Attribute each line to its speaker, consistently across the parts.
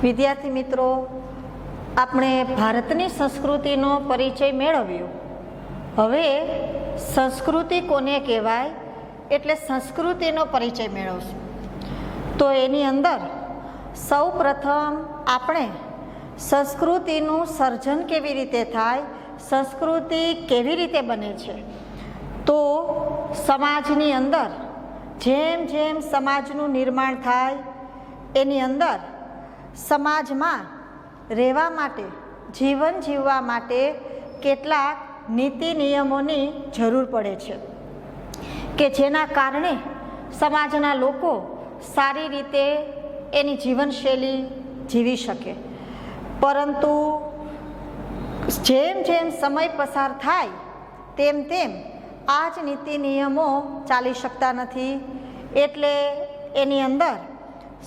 Speaker 1: વિદ્યાર્થી મિત્રો, આપણે ભારતની સંસ્કૃતિનો પરિચય મેળવ્યો. હવે સંસ્કૃતિ કોને કહેવાય એટલે સંસ્કૃતિનો પરિચય મેળવશું. તો એની અંદર સૌ પ્રથમ આપણે સંસ્કૃતિનું સર્જન કેવી રીતે થાય, સંસ્કૃતિ કેવી રીતે બને છે. તો સમાજની અંદર જેમ જેમ સમાજનું નિર્માણ થાય એની અંદર સમાજમાં રહેવા માટે, જીવન જીવવા માટે કેટલાક નીતિ નિયમોની જરૂર પડે છે કે જેના કારણે સમાજના લોકો સારી રીતે એની જીવનશૈલી જીવી શકે. પરંતુ જેમ જેમ સમય પસાર થાય તેમ તેમ આ જ નીતિ નિયમો ચાલી શકતા નથી. એટલે એની અંદર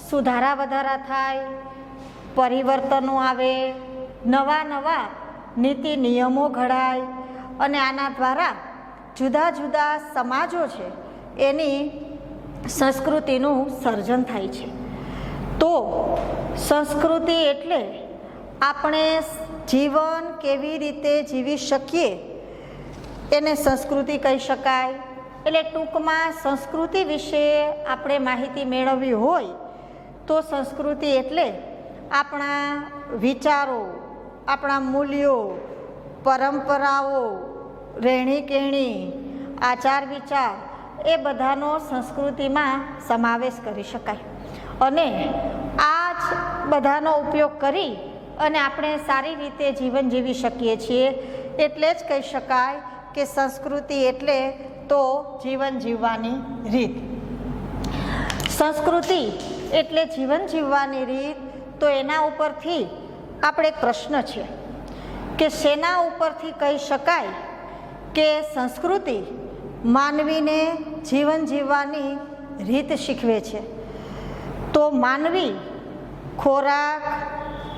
Speaker 1: સુધારા વધારા થાય, પરિવર્તનો આવે, નવા નવા નીતિ નિયમો ઘડાય અને આના દ્વારા જુદા જુદા સમાજો છે એની સંસ્કૃતિનું સર્જન થાય છે. તો સંસ્કૃતિ એટલે આપણે જીવન કેવી રીતે જીવી શકીએ એને સંસ્કૃતિ કહી શકાય. એટલે ટૂંકમાં સંસ્કૃતિ વિશે આપણે માહિતી મેળવવી હોય તો સંસ્કૃતિ એટલે આપણા વિચારો, આપણા મૂલ્યો, પરંપરાઓ, રહેણી કહેણી, આચાર વિચાર એ બધાનો સંસ્કૃતિમાં સમાવેશ કરી શકાય. અને આ જ બધાનો ઉપયોગ કરી અને આપણે સારી રીતે જીવન જીવી શકીએ છીએ. એટલે જ કહી શકાય કે સંસ્કૃતિ એટલે તો જીવન જીવવાની રીત. સંસ્કૃતિ એટલે જીવન જીવવાની રીત. તો એના ઉપરથી આપણે એક પ્રશ્ન છે કે શેના ઉપરથી કહી શકાય કે સંસ્કૃતિ માનવીને જીવન જીવવાની રીત શીખવે છે. તો માનવી ખોરાક,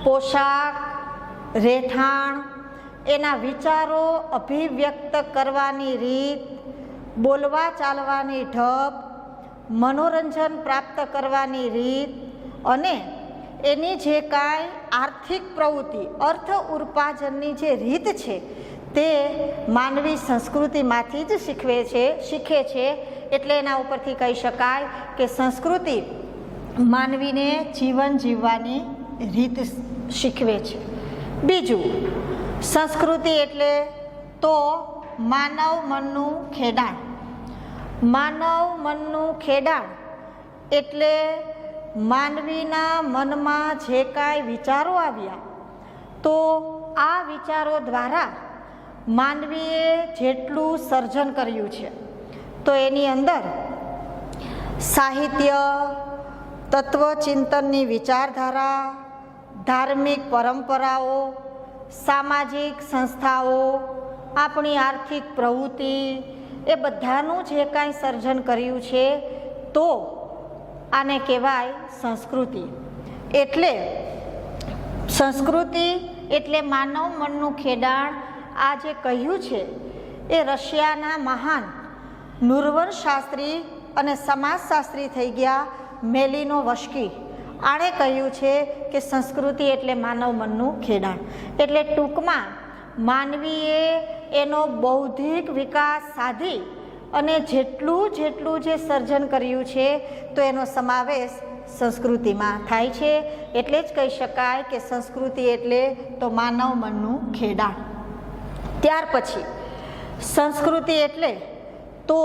Speaker 1: પોશાક, રહેઠાણ, એના વિચારો અભિવ્યક્ત કરવાની રીત, બોલવા ચાલવાની ઢબ, મનોરંજન પ્રાપ્ત કરવાની રીત અને એની જે કાંઈ આર્થિક પ્રવૃત્તિ, અર્થ ઉપાર્જનની જે રીત છે તે માનવી સંસ્કૃતિમાંથી જ શીખે છે. એટલે એના ઉપરથી કહી શકાય કે સંસ્કૃતિ માનવીને જીવન જીવવાની રીત શીખવે છે. બીજું, સંસ્કૃતિ એટલે તો માનવ મનનું ખેડાણ. માનવ મનનું ખેડાણ એટલે માનવીના મનમાં જે કાંઈ વિચારો આવ્યા તો આ વિચારો દ્વારા માનવીએ જેટલું સર્જન કર્યું છે તો એની અંદર સાહિત્ય, તત્વચિંતનની વિચારધારા, ધાર્મિક પરંપરાઓ, સામાજિક સંસ્થાઓ, આપણી આર્થિક પ્રવૃત્તિ એ બધાનું જે કાંઈ સર્જન કર્યું છે તો આને કહેવાય સંસ્કૃતિ. એટલે સંસ્કૃતિ એટલે માનવ મનનું ખેડાણ. આ જે કહ્યું છે એ રશિયાના મહાન નૂરવંશશાસ્ત્રી અને સમાજશાસ્ત્રી થઈ ગયા મેલિનોવસ્કી. આણે કહ્યું છે કે સંસ્કૃતિ એટલે માનવ મનનું ખેડાણ. એટલે ટૂંકમાં માનવીએ એનો બૌદ્ધિક વિકાસ સાધી અને જેટલું જે સર્જન કર્યું છે તો એનો સમાવેશ સંસ્કૃતિમાં થાય છે. એટલે જ કહી શકાય કે સંસ્કૃતિ એટલે તો માનવ મનનું ખેડાણ. ત્યાર પછી સંસ્કૃતિ એટલે તો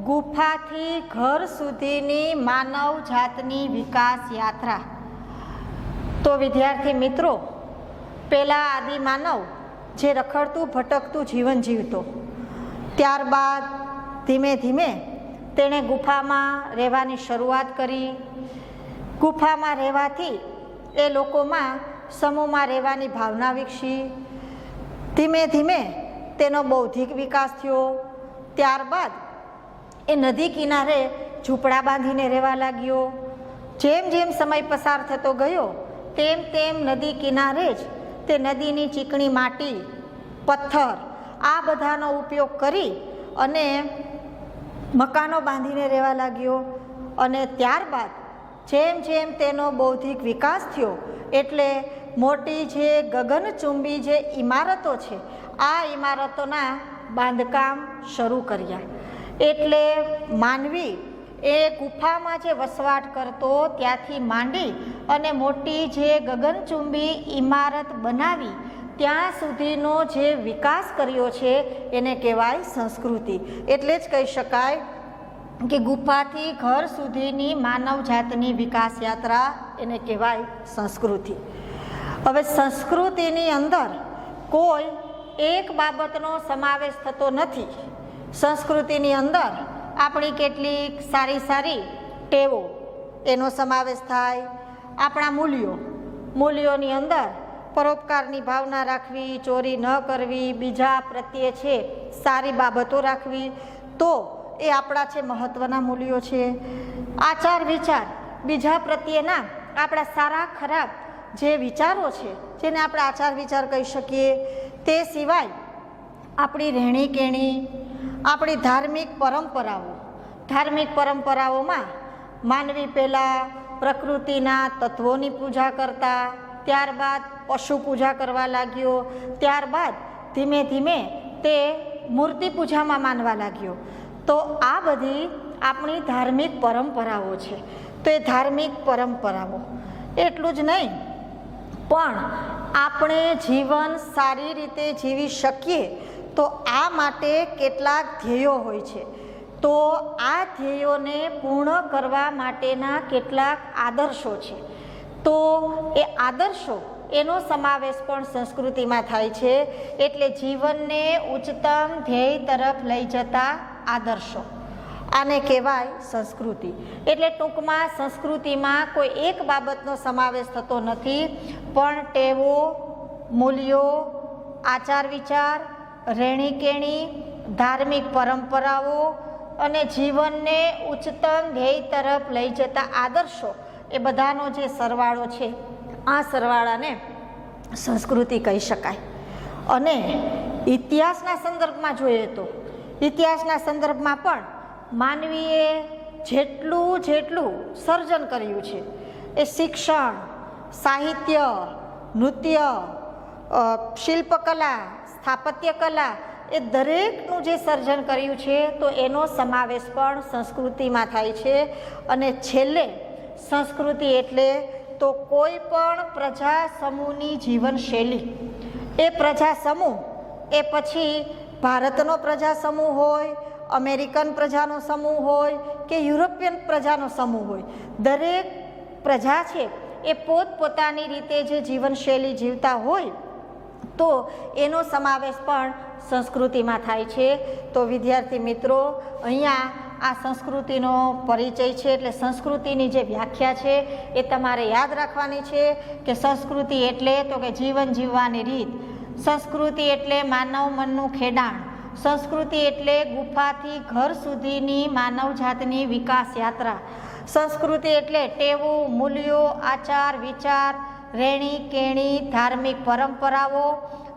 Speaker 1: ગુફાથી ઘર સુધીની માનવ જાતની વિકાસ યાત્રા. તો વિદ્યાર્થી મિત્રો, પહેલાં આદિમાનવ જે રખડતું ભટકતું જીવન જીવતો, ત્યારબાદ ધીમે ધીમે તેણે ગુફામાં રહેવાની શરૂઆત કરી. ગુફામાં રહેવાથી એ લોકોમાં સમૂહમાં રહેવાની ભાવના વિકસી. ધીમે ધીમે તેનો બૌદ્ધિક વિકાસ થયો. ત્યારબાદ એ નદી કિનારે ઝૂંપડા બાંધીને રહેવા લાગ્યો. જેમ જેમ સમય પસાર થતો ગયો તેમ તેમ નદી કિનારે જ તે નદીની ચીકણી માટી, પથ્થર આ બધાનો ઉપયોગ કરી અને મકાનો બાંધીને રહેવા લાગ્યો. અને ત્યારબાદ જેમ જેમ તેનો બૌદ્ધિક વિકાસ થયો એટલે મોટી જે ગગનચુંબી જે ઇમારતો છે આ ઇમારતોના બાંધકામ શરૂ કર્યા. એટલે માનવી એ ગુફામાં જે વસવાટ કરતો ત્યાંથી માંડી અને મોટી જે ગગનચુંબી ઇમારત બનાવી ત્યાં સુધીનો જે વિકાસ કર્યો છે એને કહેવાય સંસ્કૃતિ. એટલે જ કહી શકાય કે ગુફાથી ઘર સુધીની માનવ જાતની વિકાસ યાત્રા એને કહેવાય સંસ્કૃતિ. હવે સંસ્કૃતિની અંદર કોઈ એક બાબતનો સમાવેશ થતો નથી. સંસ્કૃતિની અંદર આપણી કેટલીક સારી સારી ટેવો એનો સમાવેશ થાય, આપણા મૂલ્યોની અંદર પરોપકારની ભાવના રાખવી, ચોરી ન કરવી, બીજા પ્રત્યે છે સારી બાબતો રાખવી, તો એ આપણા છે મહત્ત્વના મૂલ્યો છે. આચાર વિચાર, બીજા પ્રત્યેના આપણા સારા ખરાબ જે વિચારો છે જેને આપણે આચાર વિચાર કહી શકીએ. તે સિવાય આપણી રહેણી કહેણી, આપણી ધાર્મિક પરંપરાઓમાં માનવી પહેલાં પ્રકૃતિના તત્વોની પૂજા કરતા, ત્યારબાદ પશુ પૂજા કરવા લાગ્યો, ત્યારબાદ ધીમે ધીમે તે મૂર્તિ પૂજામાં માનવા લાગ્યો. તો આ બધી આપણી ધાર્મિક પરંપરાઓ છે. તો એ ધાર્મિક પરંપરાઓ એટલું જ નહીં પણ આપણે જીવન સારી રીતે જીવી શકીએ તો આ માટે કેટલાક ધ્યેયો હોય છે. તો આ ધ્યેયોને પૂર્ણ કરવા માટેના કેટલાક આદર્શો છે. તો એ આદર્શો એનો સમાવેશ પણ સંસ્કૃતિમાં થાય છે. એટલે જીવનને ઉચ્ચતમ ધ્યેય તરફ લઈ જતા આદર્શો, આને કહેવાય સંસ્કૃતિ. એટલે ટૂંકમાં સંસ્કૃતિમાં કોઈ એક બાબતનો સમાવેશ થતો નથી, પણ ટેવો, મૂલ્યો, આચાર વિચાર, રહેણી કહેણી, ધાર્મિક પરંપરાઓ અને જીવનને ઉચ્ચતમ ધ્યેય તરફ લઈ જતા આદર્શો, એ બધાનો જે સરવાળો છે આ સરવાળાને સંસ્કૃતિ કહી શકાય. અને ઇતિહાસના સંદર્ભમાં જોઈએ તો ઇતિહાસના સંદર્ભમાં પણ માનવીએ જેટલું સર્જન કર્યું છે એ શિક્ષણ, સાહિત્ય, નૃત્ય, શિલ્પકલા, સ્થાપત્ય કલા, એ દરેકનું જે સર્જન કર્યું છે તો એનો સમાવેશ પણ સંસ્કૃતિમાં થાય છે. અને છેલ્લે સંસ્કૃતિ એટલે તો કોઈ પણ પ્રજા સમૂહની જીવનશૈલી. એ પ્રજા સમૂહ એ પછી ભારતનો પ્રજા સમૂહ હોય, અમેરિકન પ્રજાનો સમૂહ હોય કે યુરોપિયન પ્રજાનો સમૂહ હોય, દરેક પ્રજા છે એ પોતપોતાની રીતે જે જીવનશૈલી જીવતા હોય તો એનો સમાવેશ પણ સંસ્કૃતિમાં થાય છે. તો વિદ્યાર્થી મિત્રો, અહીંયા આ સંસ્કૃતિનો પરિચય છે. એટલે સંસ્કૃતિની જે વ્યાખ્યા છે એ તમારે યાદ રાખવાની છે કે સંસ્કૃતિ એટલે તો કે જીવન જીવવાની રીત, સંસ્કૃતિ એટલે માનવ મનનું ખેડાણ, સંસ્કૃતિ એટલે ગુફાથી ઘર સુધીની માનવ જાતની વિકાસ યાત્રા, સંસ્કૃતિ એટલે ટેવો, મૂલ્યો, આચાર વિચાર, રહેણી કહેણી, ધાર્મિક પરંપરાઓ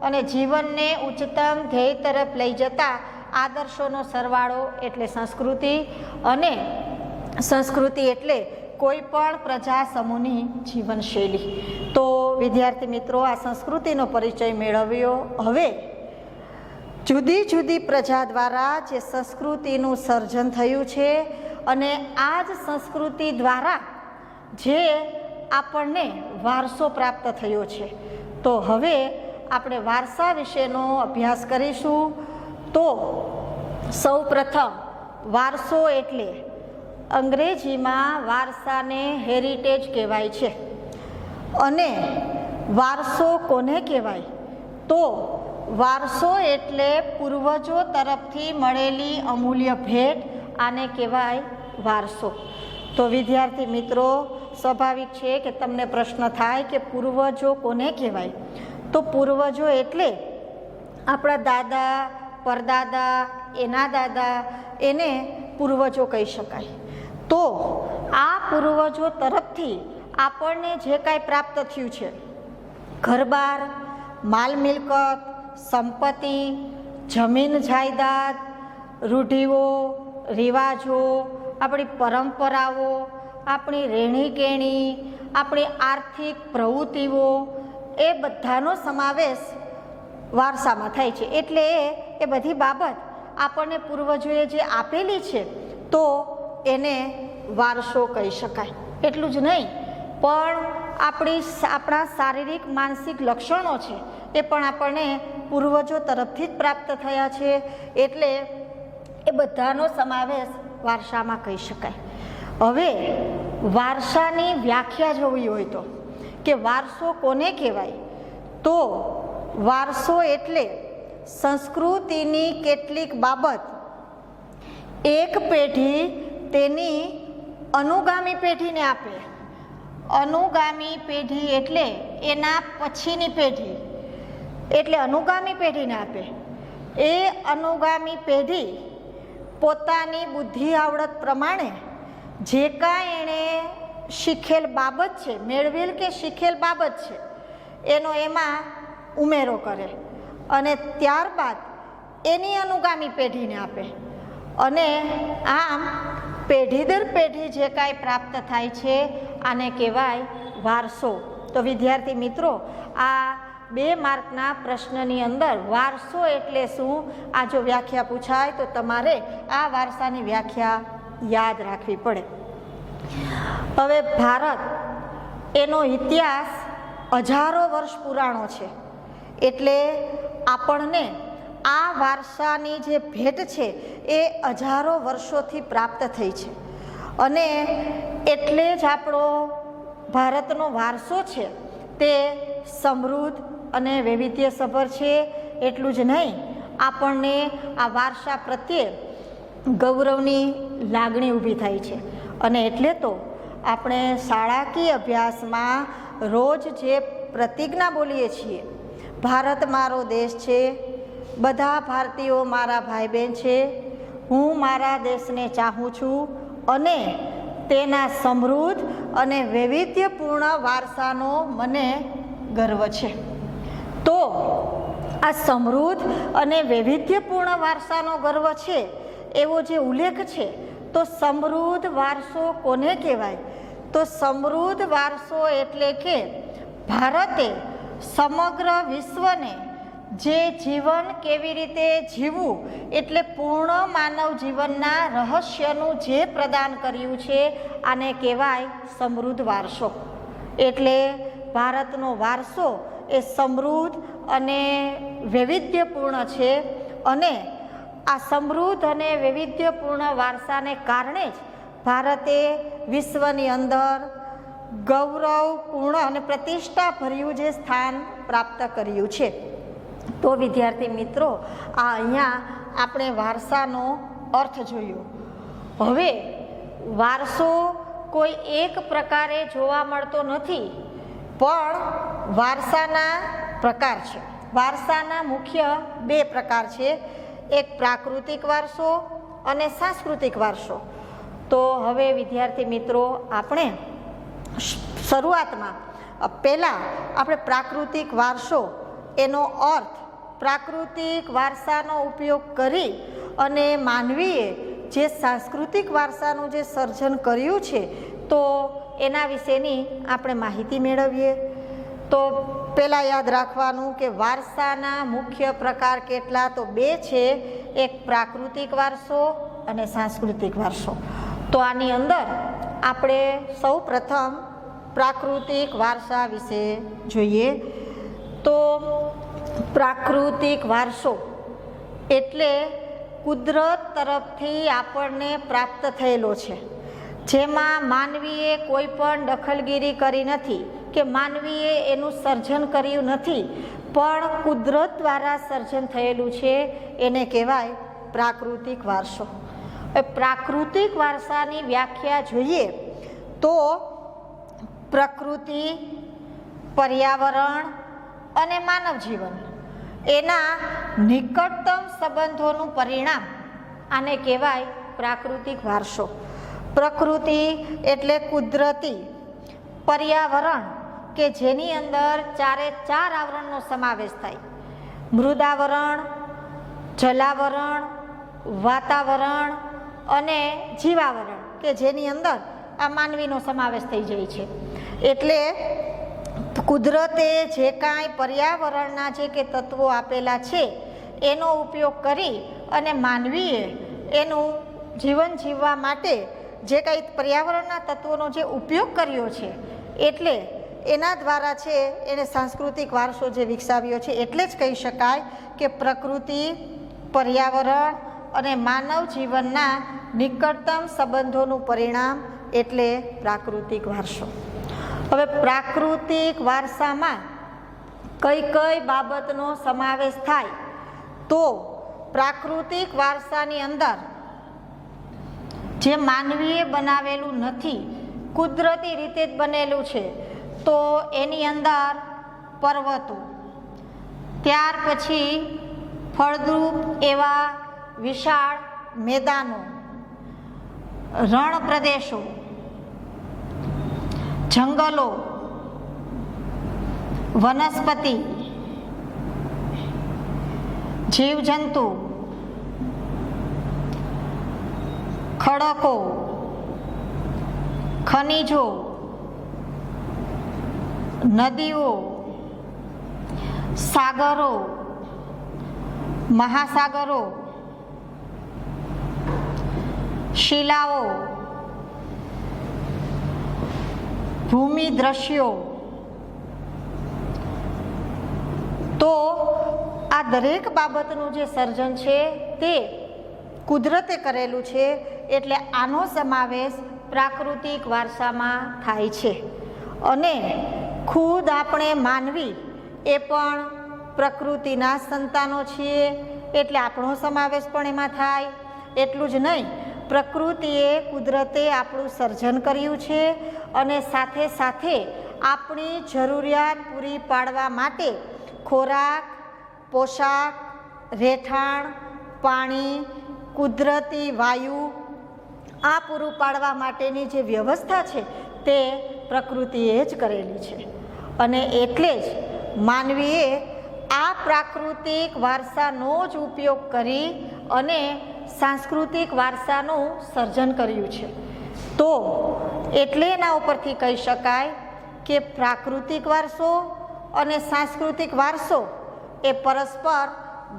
Speaker 1: અને જીવનને ઉચ્ચતમ ધ્યેય તરફ લઈ જતા આદર્શોનો સરવાળો એટલે સંસ્કૃતિ. અને સંસ્કૃતિ એટલે કોઈ પણ પ્રજા સમૂહની જીવનશૈલી. તો વિદ્યાર્થી મિત્રો, આ સંસ્કૃતિનો પરિચય મેળવ્યો. હવે જુદી જુદી પ્રજા દ્વારા જે સંસ્કૃતિનું સર્જન થયું છે અને આ જ સંસ્કૃતિ દ્વારા જે આપણને વારસો પ્રાપ્ત થયો છે. તો હવે આપણે વારસા વિશેનો અભ્યાસ કરીશું. તો સૌ પ્રથમ વારસો એટલે અંગ્રેજીમાં વારસાને હેરિટેજ કહેવાય છે. અને વારસો કોને કહેવાય? તો વારસો એટલે પૂર્વજો તરફથી મળેલી અમૂલ્ય ભેટ, આને કહેવાય વારસો. તો વિદ્યાર્થી મિત્રો, સ્વાભાવિક છે કે તમને પ્રશ્ન થાય કે પૂર્વજો કોને કહેવાય? તો પૂર્વજો એટલે આપણા દાદા, પરદાદા, એના દાદા, એને પૂર્વજો કહી શકાય. તો આ પૂર્વજો તરફથી આપણને જે કાંઈ પ્રાપ્ત થયું છે, ઘરબાર, માલ મિલકત, સંપત્તિ, જમીન જાયદાદ, રૂઢિઓ, રિવાજો, આપણી પરંપરાઓ, આપણી રહેણીકહેણી, આપણી આર્થિક પ્રવૃત્તિઓ, એ બધાનો સમાવેશ વારસામાં થાય છે. એટલે એ બધી બાબત આપણને પૂર્વજોએ જે આપેલી છે તો એને વારસો કહી શકાય. એટલું જ નહીં, પણ આપણા શારીરિક માનસિક લક્ષણો છે એ પણ આપણને પૂર્વજો તરફથી જ પ્રાપ્ત થયા છે. એટલે એ બધાનો સમાવેશ વારસામાં કહી શકાય. હવે વારસાની વ્યાખ્યા જોવી હોય તો કે વારસો કોને કહેવાય, તો વારસો એટલે સંસ્કૃતિની કેટલીક બાબત એક પેઢી તેની અનુગામી પેઢીને આપે. અનુગામી પેઢી એટલે એના પછીની પેઢી, એટલે અનુગામી પેઢીને આપે. એ અનુગામી પેઢી પોતાની બુદ્ધિ આવડત પ્રમાણે જે કાંઈ એણે શીખેલ બાબત છે, મેળવેલ કે શીખેલ બાબત છે, એનો એમાં ઉમેરો કરે અને ત્યારબાદ એની અનુગામી પેઢીને આપે. અને આમ પેઢી દર પેઢી જે કાંઈ પ્રાપ્ત થાય છે આને કહેવાય વારસો. તો વિદ્યાર્થી મિત્રો, આ 2 માર્કના પ્રશ્નની અંદર વારસો એટલે શું, આ જો વ્યાખ્યા પૂછાય તો તમારે આ વારસાની વ્યાખ્યા યાદ રાખવી પડે. હવે ભારત, એનો ઇતિહાસ હજારો વર્ષ પુરાણો છે. એટલે આપણને આ વારસાની જે ભેટ છે એ હજારો વર્ષોથી પ્રાપ્ત થઈ છે. અને એટલે જ આપણો ભારતનો વારસો છે તે સમૃદ્ધ અને વૈવિધ્યસભર છે. એટલું જ નહીં, આપણને આ વારસા પ્રત્યે ગૌરવની લાગણી ઊભી થાય છે. અને એટલે તો આપણે શાળાકીય અભ્યાસમાં રોજ જે પ્રતિજ્ઞા બોલીએ છીએ, ભારત મારો દેશ છે, બધા ભારતીયો મારા ભાઈ બહેન છે, હું મારા દેશને ચાહું છું અને તેના સમૃદ્ધ અને વૈવિધ્યપૂર્ણ વારસાનો મને ગર્વ છે. તો આ સમૃદ્ધ અને વૈવિધ્યપૂર્ણ વારસાનો ગર્વ છે એવો જે ઉલ્લેખ છે, તો સમૃદ્ધ વારસો કોને કહેવાય, તો સમૃદ્ધ વારસો એટલે કે ભારતે સમગ્ર વિશ્વને જે જીવન કેવી રીતે જીવવું, એટલે પૂર્ણ માનવ જીવનના રહસ્યનું જે પ્રદાન કર્યું છે આને કહેવાય સમૃદ્ધ વારસો. એટલે ભારતનો વારસો એ સમૃદ્ધ અને વૈવિધ્યપૂર્ણ છે. અને આ સમૃદ્ધ અને વૈવિધ્યપૂર્ણ વારસાને કારણે જ ભારતે વિશ્વની અંદર ગૌરવપૂર્ણ અને પ્રતિષ્ઠાભર્યું જે સ્થાન પ્રાપ્ત કર્યું છે. તો વિદ્યાર્થી મિત્રો, આ અહીંયા આપણે વારસાનો અર્થ જોયો. હવે વારસો કોઈ એક પ્રકારે જોવા મળતો નથી, પણ વારસાના પ્રકાર છે. વારસાના મુખ્ય 2 પ્રકાર છે, એક પ્રાકૃતિક વારસો અને સાંસ્કૃતિક વારસો. તો હવે વિદ્યાર્થી મિત્રો, આપણે શરૂઆતમાં પહેલાં આપણે પ્રાકૃતિક વારસો એનો અર્થ, પ્રાકૃતિક વારસાનો ઉપયોગ કરી અને માનવીએ જે સાંસ્કૃતિક વારસાનું જે સર્જન કર્યું છે તો એના વિશેની આપણે માહિતી મેળવીએ. તો પહેલાં યાદ રાખવાનું કે વારસાના મુખ્ય પ્રકાર કેટલા, તો 2 છે, એક પ્રાકૃતિક વારસો અને સાંસ્કૃતિક વારસો. તો આની અંદર આપણે સૌ પ્રથમ પ્રાકૃતિક વારસા વિશે જોઈએ. તો પ્રાકૃતિક વારસો એટલે કુદરત તરફથી આપણને પ્રાપ્ત થયેલો છે, જેમાં માનવીએ કોઈ પણ દખલગીરી કરી નથી કે માનવીએ એનું સર્જન કર્યું નથી, પણ કુદરત દ્વારા સર્જન થયેલું છે, એને કહેવાય પ્રાકૃતિક વારસો. પ્રાકૃતિક વારસાની વ્યાખ્યા જોઈએ તો પ્રકૃતિ, પર્યાવરણ અને માનવ જીવન એના નિકટતમ સંબંધોનું પરિણામ આને કહેવાય પ્રાકૃતિક વારસો. પ્રકૃતિ એટલે કુદરતી, પર્યાવરણ કે જેની અંદર 4 આવરણનો સમાવેશ થાય, મૃદાવરણ, જલાવરણ, વાતાવરણ અને જીવાવરણ કે જેની અંદર આ માનવીનો સમાવેશ થઈ જાય છે. એટલે કુદરતે જે કાંઈ પર્યાવરણના જે કે તત્વો આપેલા છે એનો ઉપયોગ કરી અને માનવીએ એનું જીવન જીવવા માટે જે કાંઈ પર્યાવરણના તત્વોનો જે ઉપયોગ કર્યો છે, એટલે એના દ્વારા છે એને સાંસ્કૃતિક વારસો જે વિકસાવ્યો છે. એટલે જ કહી શકાય કે પ્રકૃતિ, પર્યાવરણ અને માનવ જીવનના નિકટતમ સંબંધોનું પરિણામ એટલે પ્રાકૃતિક વારસો. હવે પ્રાકૃતિક વારસામાં કઈ કઈ બાબતનો સમાવેશ થાય, તો પ્રાકૃતિક વારસાની અંદર જે માનવીએ બનાવેલું નથી, કુદરતી રીતે જ બનેલું છે, તો એની અંદર પર્વતો, ત્યાર પછી ફળદ્રુપ એવા વિશાળ મેદાનો, રણ પ્રદેશો, જંગલો, વનસ્પતિ, જીવજંતુ, ખડકો, ખનિજો, નદીઓ, સાગરો, મહાસાગરો, શિલાઓ, ભૂમિ દ્રશ્યો. તો આ દરેક બાબતનું જે સર્જન છે તે કુદરતે કરેલું છે, એટલે આનો સમાવેશ પ્રાકૃતિક વારસામાં થાય છે. અને ખુદ આપણે માનવી એ પણ પ્રકૃતિના સંતાનો છીએ, એટલે આપણો સમાવેશ પણ એમાં થાય. એટલું જ નહીં, પ્રકૃતિએ, કુદરતે આપણું સર્જન કર્યું છે અને સાથે સાથે આપણી જરૂરિયાત પૂરી પાડવા માટે ખોરાક, પોશાક, રહેઠાણ, પાણી, કુદરતી વાયુ આ પૂરું પાડવા માટેની જે વ્યવસ્થા છે તે પ્રકૃતિએ જ કરેલી છે. અને એટલે જ માનવીએ આ પ્રાકૃતિક વારસાનો જ ઉપયોગ કરી અને સાંસ્કૃતિક વારસાનું સર્જન કર્યું છે. તો એટલે એના ઉપરથી કહી શકાય કે પ્રાકૃતિક વારસો અને સાંસ્કૃતિક વારસો એ પરસ્પર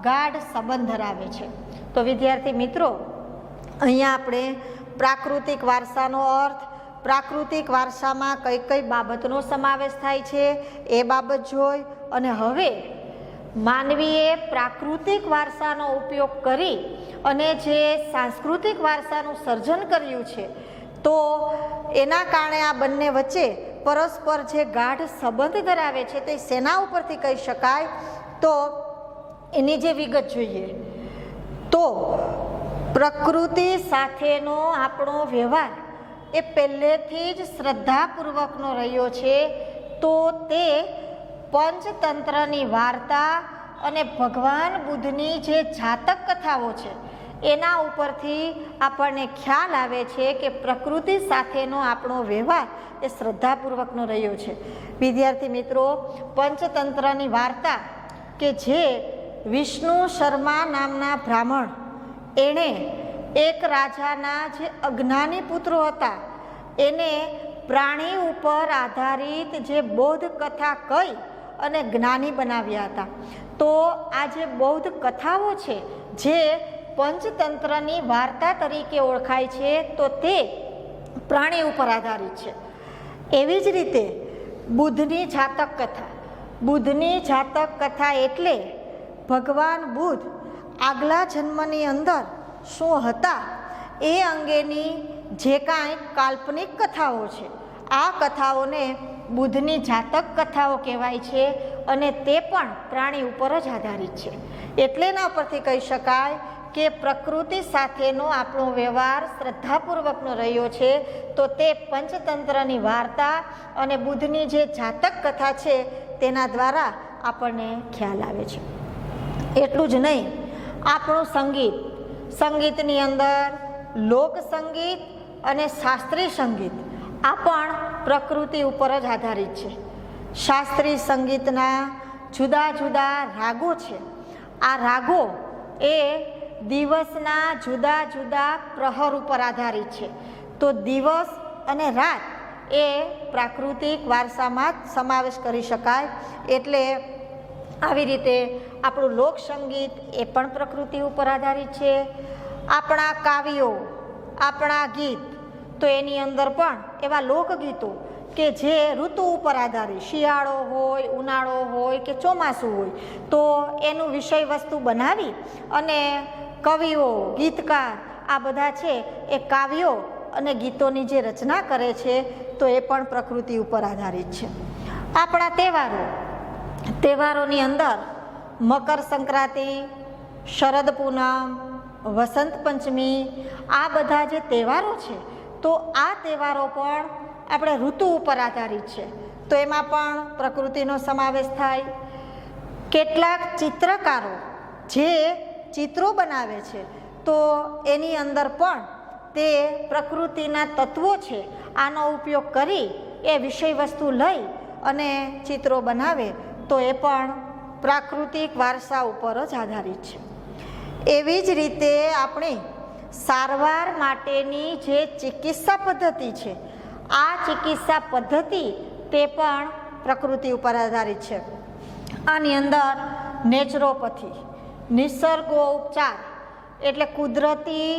Speaker 1: ગાઢ સંબંધ ધરાવે છે. તો વિદ્યાર્થી મિત્રો, અહીંયા આપણે પ્રાકૃતિક વારસાનો અર્થ, પ્રાકૃતિક વારસામાં કઈ કઈ બાબતનો સમાવેશ થાય છે એ બાબત જોઈ, અને હવે માનવીએ પ્રાકૃતિક વારસાનો ઉપયોગ કરી અને જે સાંસ્કૃતિક વારસાનું સર્જન કર્યું છે, તો એના કારણે આ બંને વચ્ચે પરસ્પર જે ગાઢ સંબંધ ધરાવે છે તે શેના ઉપરથી કહી શકાય, તો એની જે વિગત જોઈએ. તો પ્રકૃતિ સાથેનો આપણો વ્યવહાર એ પહેલેથી જ શ્રદ્ધાપૂર્વકનો રહ્યો છે. તો તે પંચતંત્રની વાર્તા અને ભગવાન બુદ્ધની જે જાતક કથાઓ છે એના ઉપરથી આપણને ખ્યાલ આવે છે કે પ્રકૃતિ સાથેનો આપણો વ્યવહાર એ શ્રદ્ધાપૂર્વકનો રહ્યો છે. વિદ્યાર્થી મિત્રો, પંચતંત્રની વાર્તા કે જે વિષ્ણુ શર્મા નામના બ્રાહ્મણ, એણે એક રાજાના જે અજ્ઞાની પુત્રો હતા એને પ્રાણી ઉપર આધારિત જે બૌદ્ધ કથા કહી અને જ્ઞાની બનાવ્યા હતા. તો આ જે બૌદ્ધ કથાઓ છે જે પંચતંત્રની વાર્તા તરીકે ઓળખાય છે, તો તે પ્રાણી ઉપર આધારિત છે. એવી જ રીતે બુદ્ધની જાતક કથા, બુદ્ધની જાતક કથા એટલે ભગવાન બુદ્ધ આગલા જન્મની અંદર શું હતા એ અંગેની જે કાંઈ કાલ્પનિક કથાઓ છે, આ કથાઓને બુદ્ધની જાતક કથાઓ કહેવાય છે અને તે પણ પ્રાણી ઉપર જ આધારિત છે. એટલે એના પરથી કહી શકાય કે પ્રકૃતિ સાથેનો આપણો વ્યવહાર શ્રદ્ધાપૂર્વકનો રહ્યો છે. તો તે પંચતંત્રની વાર્તા અને બુદ્ધની જે જાતક કથા છે તેના દ્વારા આપણને ખ્યાલ આવે છે. એટલું જ નહીં, આપણું સંગીત, સંગીતની અંદર લોકસંગીત અને શાસ્ત્રીય સંગીત આ પણ પ્રકૃતિ ઉપર જ આધારિત છે. શાસ્ત્રીય સંગીતના જુદા જુદા રાગો છે. આ રાગો એ દિવસના જુદા જુદા પ્રહર ઉપર આધારિત છે. તો દિવસ અને રાત એ પ્રાકૃતિક વારસામાં જ સમાવેશ કરી શકાય. એટલે આવી રીતે આપણું લોકસંગીત એ પણ પ્રકૃતિ ઉપર આધારિત છે. આપણા કાવ્યો, આપણા ગીત, તો એની અંદર પણ એવા લોકગીતો કે જે ઋતુ ઉપર આધારિત, શિયાળો હોય, ઉનાળો હોય કે ચોમાસું હોય, તો એનું વિષય વસ્તુ બનાવી અને કવિઓ, ગીતકાર આ બધા છે એ કાવ્યો અને ગીતોની જે રચના કરે છે તો એ પણ પ્રકૃતિ ઉપર આધારિત છે. આપણા તહેવારોની અંદર મકર સંક્રાંતિ, શરદ પૂનમ, વસંત પંચમી, આ બધા જે તહેવારો છે તો આ તહેવારો પણ આપણે ઋતુ ઉપર આધારિત છે, તો એમાં પણ પ્રકૃતિનો સમાવેશ થાય. કેટલાક ચિત્રકારો જે ચિત્રો બનાવે છે તો એની અંદર પણ તે પ્રકૃતિના તત્વો છે આનો ઉપયોગ કરી એ વિષય વસ્તુ લઈ અને ચિત્રો બનાવે, તો એ પણ પ્રાકૃતિક વારસા ઉપર જ આધારિત છે. એવી જ રીતે આપણી સારવાર માટેની જે ચિકિત્સા પદ્ધતિ છે, આ ચિકિત્સા પદ્ધતિ તે પણ પ્રકૃતિ ઉપર આધારિત છે. આની અંદર નેચરોપથી, નિસર્ગોપચાર એટલે કુદરતી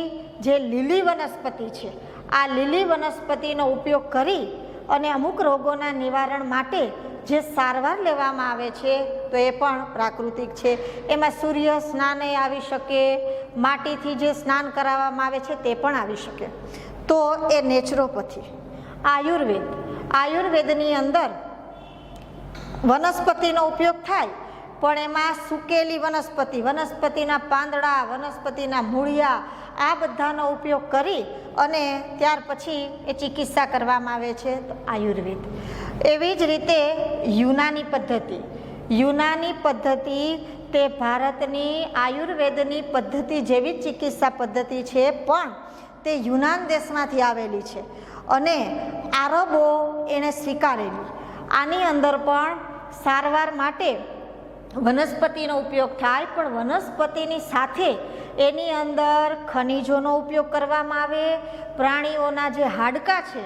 Speaker 1: જે લીલી વનસ્પતિ છે, આ લીલી વનસ્પતિનો ઉપયોગ કરી અને અમુક રોગોના નિવારણ માટે જે સારવાર લેવામાં આવે છે તો એ પણ પ્રાકૃતિક છે. એમાં સૂર્ય સ્નાન આવી શકે, માટીથી જે સ્નાન કરાવવામાં આવે છે તે પણ આવી શકે, તો એ નેચરોપથી. આયુર્વેદની અંદર વનસ્પતિનો ઉપયોગ થાય, પણ એમાં સૂકેલી વનસ્પતિના પાંદડા, વનસ્પતિના મૂળિયા, આ બધાનો ઉપયોગ કરી અને ત્યાર પછી એ ચિકિત્સા કરવામાં આવે છે, તો આયુર્વેદ. એવી જ રીતે યુનાની પદ્ધતિ તે ભારતની આયુર્વેદની પદ્ધતિ જેવી જ ચિકિત્સા પદ્ધતિ છે, પણ તે યુનાન દેશમાંથી આવેલી છે અને આરબો એણે સ્વીકારેલી. આની અંદર પણ સારવાર માટે વનસ્પતિનો ઉપયોગ થાય, પણ વનસ્પતિની સાથે એની અંદર ખનિજોનો ઉપયોગ કરવામાં આવે. પ્રાણીઓના જે હાડકાં છે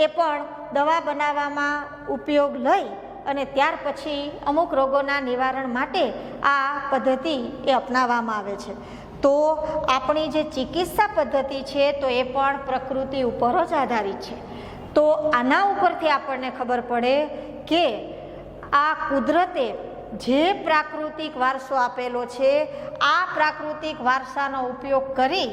Speaker 1: એ પણ દવા બનાવવામાં ઉપયોગ લઈ અને ત્યાર પછી અમુક રોગોના નિવારણ માટે આ પદ્ધતિ એ અપનાવવામાં આવે છે. તો આપણી જે ચિકિત્સા પદ્ધતિ છે તો એ પણ પ્રકૃતિ ઉપર જ આધારિત છે. તો આના ઉપરથી આપણને ખબર પડે કે આ કુદરતે જે પ્રાકૃતિક વારસો આપેલો છે, આ પ્રાકૃતિક વારસાનો ઉપયોગ કરી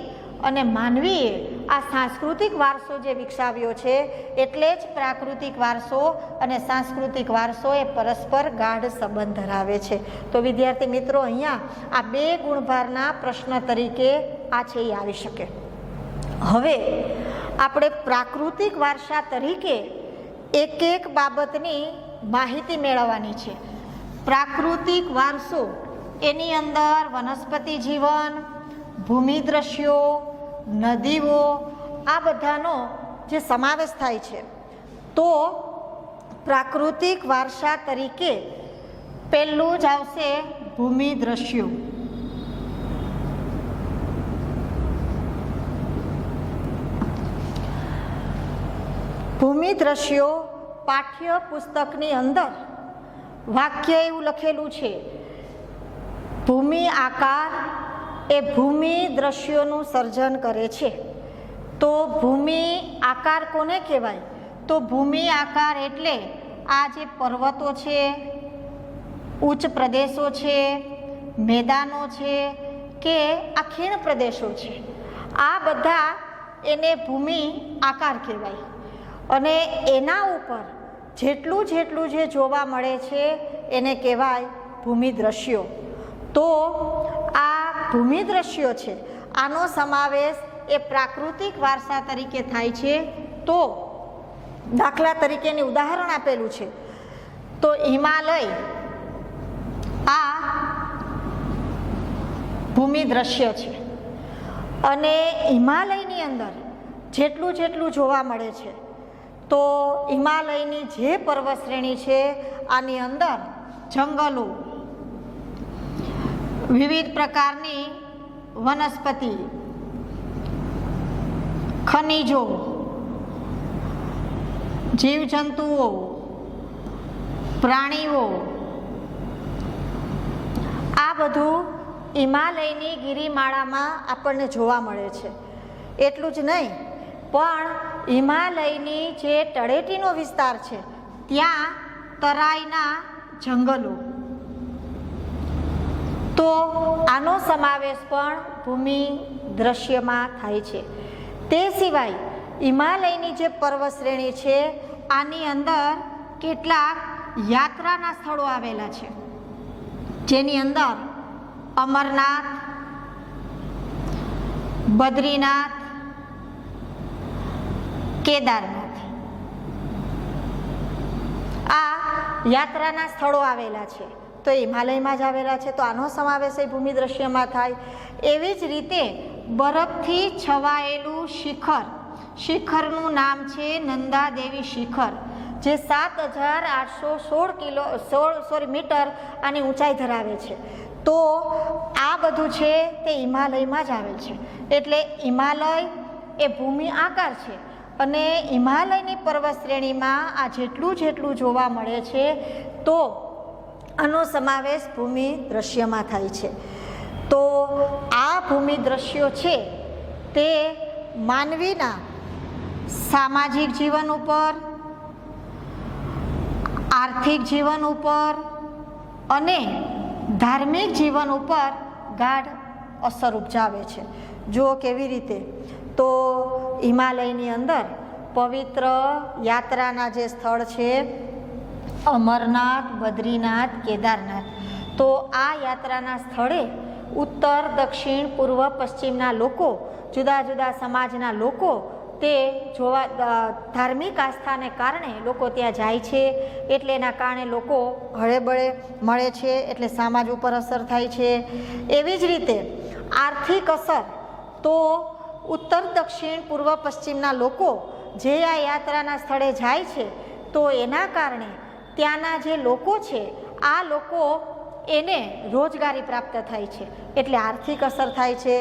Speaker 1: અને માનવીએ આ સાંસ્કૃતિક વારસો જે વિકસાવ્યો છે, એટલે જ પ્રાકૃતિક વારસો અને સાંસ્કૃતિક વારસો એ પરસ્પર ગાઢ સંબંધ ધરાવે છે. તો વિદ્યાર્થી મિત્રો, અહીંયા આ 2 ગુણભારના પ્રશ્ન તરીકે આ છે એ આવી શકે. હવે આપણે પ્રાકૃતિક વારસા તરીકે એક બાબતની માહિતી મેળવવાની છે. પ્રાકૃતિક વારસો એની અંદર વનસ્પતિ જીવન, ભૂમિ દ્રશ્યો, નદીઓ, આ બધાનો જે સમાવેશ થાય છે. તો પ્રાકૃતિક વારસા તરીકે પહેલું જ આવશે ભૂમિ દ્રશ્યો. ભૂમિ દ્રશ્યો પાઠ્ય પુસ્તકની અંદર વાક્ય એવું લખેલું છે, ભૂમિ આકાર એ ભૂમિ દ્રશ્યોનું સર્જન કરે છે. તો ભૂમિ આકાર કોને કહેવાય? તો ભૂમિ આકાર એટલે આ જે પર્વતો છે, ઉચ્ચ પ્રદેશો છે, મેદાનો છે કે આ ખીણ પ્રદેશો છે, આ બધા એને ભૂમિ આકાર કહેવાય. અને એના ઉપર જેટલું જે જોવા મળે છે એને કહેવાય ભૂમિ દ્રશ્યો. તો આ ભૂમિ દ્રશ્યો છે, આનો સમાવેશ એ પ્રાકૃતિક વારસા તરીકે થાય છે. તો દાખલા તરીકેની ઉદાહરણ આપેલું છે, તો હિમાલય આ ભૂમિ દ્રશ્ય છે અને હિમાલયની અંદર જેટલું જોવા મળે છે, તો હિમાલયની જે પર્વત શ્રેણી છે આની અંદર જંગલો, વિવિધ પ્રકારની વનસ્પતિ, ખનિજો, જીવજંતુઓ, પ્રાણીઓ, આ બધું હિમાલયની ગિરિમાળામાં આપણને જોવા મળે છે. એટલું જ નહીં, પણ હિમાલયની જે તળેટીનો વિસ્તાર છે ત્યાં તરાઈના જંગલો, તો આનો સમાવેશ પણ ભૂમિ દ્રશ્યમાં થાય છે. તે સિવાય હિમાલયની જે પર્વત શ્રેણી છે આની અંદર કેટલાક યાત્રાના સ્થળો આવેલા છે, જેની અંદર અમરનાથ, બદ્રીનાથ, કેદારનાથ, આ યાત્રાના સ્થળો આવેલા છે. તો હિમાલયમાં જ આવેલા છે, તો આનો સમાવેશ એ ભૂમિ દ્રશ્યમાં થાય. એવી જ રીતે બરફથી છવાયેલું શિખરનું નામ છે નંદાદેવી શિખર, જે 7,816 મીટર આની ઊંચાઈ ધરાવે છે. તો આ બધું છે તે હિમાલયમાં જ આવેલ છે. એટલે હિમાલય એ ભૂમિ આકાર છે, અને હિમાલયની પર્વત શ્રેણીમાં આ જેટલું જોવા મળે છે, તો આનો સમાવેશ ભૂમિ દ્રશ્યમાં થાય છે. તો આ ભૂમિ દ્રશ્યો છે તે માનવીના સામાજિક જીવન ઉપર, આર્થિક જીવન ઉપર અને ધાર્મિક જીવન ઉપર ગાઢ અસર ઉપજાવે છે. જો કેવી રીતે, તો હિમાલયની અંદર પવિત્ર યાત્રાના જે સ્થળ છે અમરનાથ, બદ્રીનાથ, કેદારનાથ, તો આ યાત્રાના સ્થળે ઉત્તર, દક્ષિણ, પૂર્વ, પશ્ચિમના લોકો, જુદા જુદા સમાજના લોકો તે જોવા, ધાર્મિક આસ્થાને કારણે લોકો ત્યાં જાય છે. એટલે એના કારણે લોકો હળેબળે મળે છે, એટલે સમાજ ઉપર અસર થાય છે. એવી જ રીતે આર્થિક અસર, તો ઉત્તર, દક્ષિણ, પૂર્વ, પશ્ચિમના લોકો જે આ યાત્રાના સ્થળે જાય છે, તો એના કારણે ત્યાંના જે લોકો છે આ લોકો એને રોજગારી પ્રાપ્ત થાય છે, એટલે આર્થિક અસર થાય છે.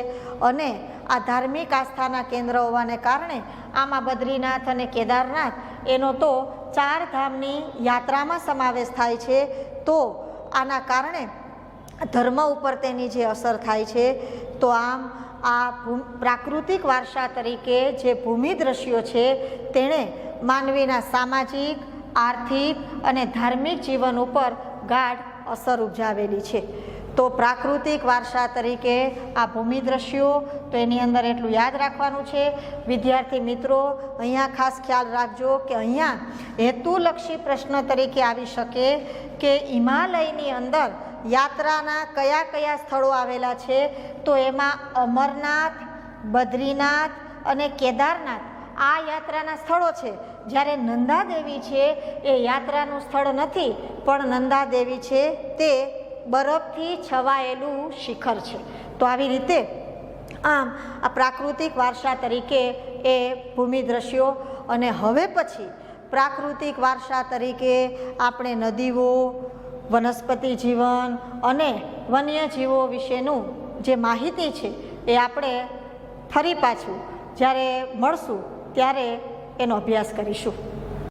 Speaker 1: અને આ ધાર્મિક આસ્થાના કેન્દ્ર હોવાને કારણે આમાં બદ્રીનાથ અને કેદારનાથ એનો તો 4 ધામની યાત્રામાં સમાવેશ થાય છે. તો આના કારણે ધર્મ ઉપર તેની જે અસર થાય છે. તો આમ આ પ્રાકૃતિક વારસા તરીકે જે ભૂમિ દ્રશ્યો છે તેણે માનવીના સામાજિક, આર્થિક અને ધાર્મિક જીવન ઉપર ગાઢ અસર ઉપજાવેલી છે. તો પ્રાકૃતિક વારસા તરીકે આ ભૂમિ દ્રશ્યો, તો એની અંદર એટલું યાદ રાખવાનું છે. વિદ્યાર્થી મિત્રો, અહીંયા ખાસ ખ્યાલ રાખજો કે અહીંયા હેતુલક્ષી પ્રશ્ન તરીકે આવી શકે કે હિમાલયની અંદર યાત્રાના કયા કયા સ્થળો આવેલા છે. તો એમાં અમરનાથ, બદ્રીનાથ અને કેદારનાથ આ યાત્રાના સ્થળો છે. જ્યારે નંદાદેવી છે એ યાત્રાનું સ્થળ નથી, પણ નંદાદેવી છે તે બરફથી છવાયેલું શિખર છે. તો આવી રીતે આમ આ પ્રાકૃતિક વારસા તરીકે એ ભૂમિ દ્રશ્યો. અને હવે પછી પ્રાકૃતિક વારસા તરીકે આપણે નદીઓ, વનસ્પતિ જીવન અને વન્યજીવો વિશેનું જે માહિતી છે એ આપણે ફરી પાછું જ્યારે મળશું ત્યારે એનો અભ્યાસ કરીશું.